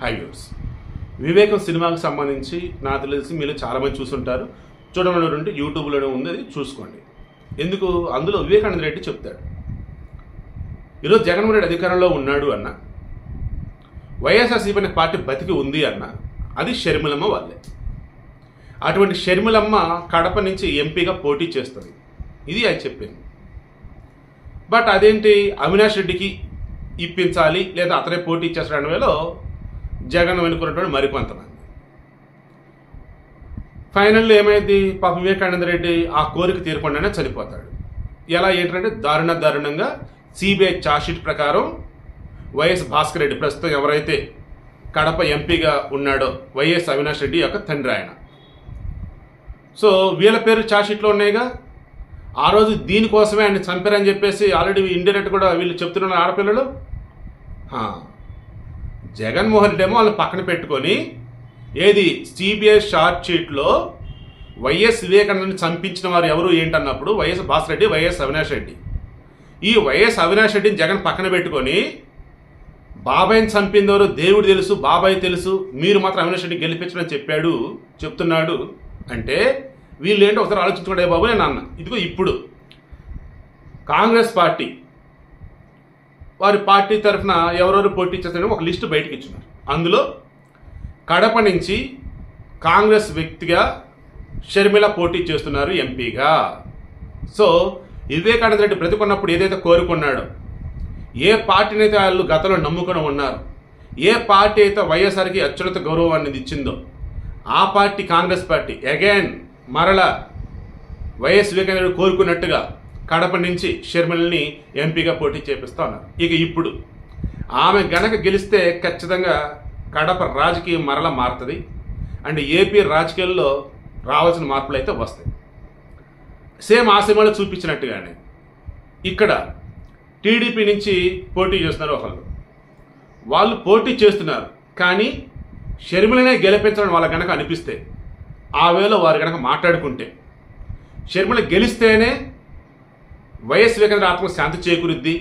High views. వివేకం సినిమాకి సంబంధించి నాకు తెలిసి మీరు చాలామంది చూసుంటారు. చూడమని యూట్యూబ్లోనే ఉంది, అది చూసుకోండి. ఎందుకు అందులో వివేకానంద రెడ్డి చెప్తాడు, ఈరోజు జగన్మోహన్ రెడ్డి అధికారంలో ఉన్నాడు అన్న, వైఎస్ఆర్సీపీ అనే పార్టీ బతికి ఉంది అన్న, అది షర్మిలమ్మ వాళ్ళే. అటువంటి షర్మిలమ్మ కడప నుంచి ఎంపీగా పోటీ చేస్తుంది, ఇది ఆయన చెప్పింది. బట్ అదేంటి అవినాష్ రెడ్డికి ఇప్పించాలి లేదా అతనే పోటీ చేస్తాడని వేలో జగన్ వెనుకున్నటువంటి మరికొంతమంది. ఫైనల్లో ఏమైంది, పాప వివేకానంద రెడ్డి ఆ కోరిక తీరకుండానే చనిపోతాడు. ఎలా ఏంటంటే దారుణంగా సిబిఐ ఛార్జ్షీట్ ప్రకారం వైఎస్ భాస్కర్ రెడ్డి, ప్రస్తుతం ఎవరైతే కడప ఎంపీగా ఉన్నాడో వైఎస్ అవినాష్ రెడ్డి యొక్క తండ్రి ఆయన. సో వీళ్ళ పేరు ఛార్జ్షీట్లో ఉన్నాయిగా. ఆ రోజు దీనికోసమే ఆయన చంపారని చెప్పేసి ఆల్రెడీ ఇండైరెక్ట్ కూడా వీళ్ళు చెప్తున్నారు ఆడపిల్లలు. జగన్మోహన్ రెడ్డి ఏమో వాళ్ళని పక్కన పెట్టుకొని ఏది సిబిఐ ఛార్జ్షీట్లో వైఎస్ వివేకానందని చంపించిన వారు ఎవరు ఏంటన్నప్పుడు వైఎస్ భాస్కర్ రెడ్డి, వైఎస్ అవినాష్ రెడ్డి. ఈ వైఎస్ అవినాష్ రెడ్డిని జగన్ పక్కన పెట్టుకొని బాబాయ్ని చంపిందెవరు దేవుడు తెలుసు, బాబాయ్ తెలుసు, మీరు మాత్రం అవినాష్ రెడ్డి గెలిపించడం చెప్తున్నాడు అంటే వీళ్ళు ఏంటో ఒకసారి ఆలోచించుకోండి బాబు. నేను అన్న ఇదిగో ఇప్పుడు కాంగ్రెస్ పార్టీ వారి పార్టీ తరఫున ఎవరెవరు పోటీ చేస్తారో ఒక లిస్టు బయటకు ఇచ్చున్నారు. అందులో కడప నుంచి కాంగ్రెస్ వ్యక్తిగా షర్మిల పోటీ చేస్తున్నారు ఎంపీగా. సో వివేకానంద రెడ్డి బ్రతికున్నప్పుడు ఏదైతే కోరుకున్నాడో, ఏ పార్టీని అయితే వాళ్ళు గతంలో నమ్ముకొని ఉన్నారు, ఏ పార్టీ అయితే వైఎస్ఆర్కి అత్యున్నత గౌరవాన్ని ఇచ్చిందో ఆ పార్టీ కాంగ్రెస్ పార్టీ అగైన్ మరలా వైఎస్ వివేకానంద రెడ్డి కోరుకున్నట్టుగా కడప నుంచి షర్మిలని ఎంపీగా పోటీ చేపిస్తా ఉన్నారు. ఇక ఇప్పుడు ఆమె గనక గెలిస్తే ఖచ్చితంగా కడప రాజకీయం మరలా మారుతుంది అండ్ ఏపీ రాజకీయాల్లో రావాల్సిన మార్పులు అయితే వస్తాయి. సేమ్ ఆ సినిమాలో చూపించినట్టుగానే ఇక్కడ టీడీపీ నుంచి పోటీ చేస్తున్నారు ఒకళ్ళు. వాళ్ళు పోటీ చేస్తున్నారు కానీ షర్మిలనే గెలిపించడం వాళ్ళకి గనక అనిపిస్తే, ఆ వేళ వారు కనుక మాట్లాడుకుంటే షర్మిల గెలిస్తేనే వైఎస్ వివేకానంద ఆత్మ శాంతి చేకూరుద్ది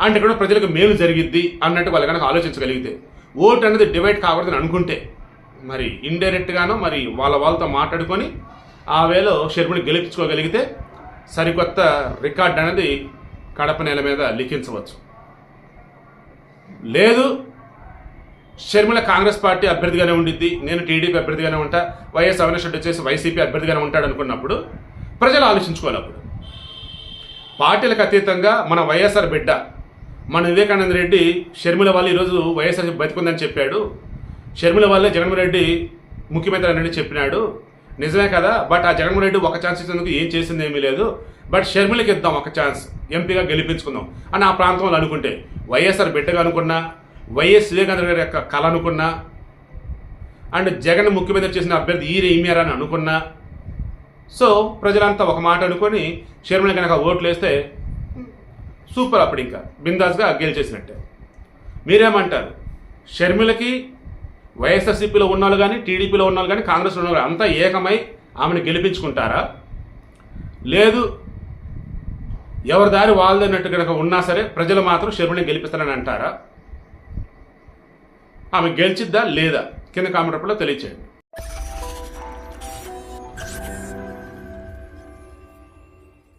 అంటే ఇక్కడ ప్రజలకు మేలు జరిగిద్ది అన్నట్టు వాళ్ళు కనుక ఆలోచించగలిగితే, ఓటు అనేది డివైడ్ కాకూడదని అనుకుంటే మరి ఇండైరెక్ట్గానో మరి వాళ్ళతో మాట్లాడుకొని ఆ వేళ షర్మిల గెలిపించుకోగలిగితే సరికొత్త రికార్డ్ అనేది కడప నేల మీద లిఖించవచ్చు. లేదు షర్మిల కాంగ్రెస్ పార్టీ అభ్యర్థిగానే ఉండిద్ది, నేను టీడీపీ అభ్యర్థిగానే ఉంటా, వైఎస్ అవినాష్ రెడ్డి వచ్చేసి వైసీపీ అభ్యర్థిగానే ఉంటాడు అనుకున్నప్పుడు ప్రజలు ఆలోచించుకోవాలి. అప్పుడు పార్టీలకు అతీతంగా మన వైఎస్ఆర్ బిడ్డ మన వివేకానంద రెడ్డి షర్మిల వాళ్ళు ఈరోజు వైఎస్ఆర్ బతికుందని చెప్పాడు, షర్మిల వాళ్ళే జగన్మోహన్ రెడ్డి ముఖ్యమంత్రి అని చెప్పినాడు, నిజమే కదా. బట్ ఆ జగన్మోహన్ రెడ్డి ఒక ఛాన్స్ ఇచ్చేందుకు ఏం చేసింది ఏమీ లేదు, బట్ షర్మిలకి ఇద్దాం ఒక ఛాన్స్, ఎంపీగా గెలిపించుకుందాం అని ఆ ప్రాంతంలో అనుకుంటే, వైఎస్ఆర్ బిడ్డగా అనుకున్నా, వైఎస్ వివేకానంద గారి యొక్క కళ అనుకున్నా, అండ్ జగన్ ముఖ్యమంత్రి చేసిన అభ్యర్థి ఈమెరా అని అనుకున్నా, సో ప్రజలంతా ఒక మాట అనుకొని షర్మిల కనుక ఓట్లు వేస్తే సూపర్, అప్పుడు ఇంకా బిందాస్గా గెలిచేసినట్టే. మీరేమంటారు? షర్మిలకి వైఎస్ఆర్సీపీలో ఉన్నవాళ్ళు కానీ, టీడీపీలో ఉన్నవాళ్ళు కానీ, కాంగ్రెస్లో ఉన్నవాళ్ళు అంతా ఏకమై ఆమెను గెలిపించుకుంటారా? లేదు ఎవరి దారి వాళ్ళదన్నట్టు కనుక ఉన్నా సరే ప్రజలు మాత్రం షర్మిలని గెలిపిస్తారని అంటారా? ఆమె గెలిచిద్దా లేదా? కింద కామెంట్ రూపంలో తెలియచేయండి.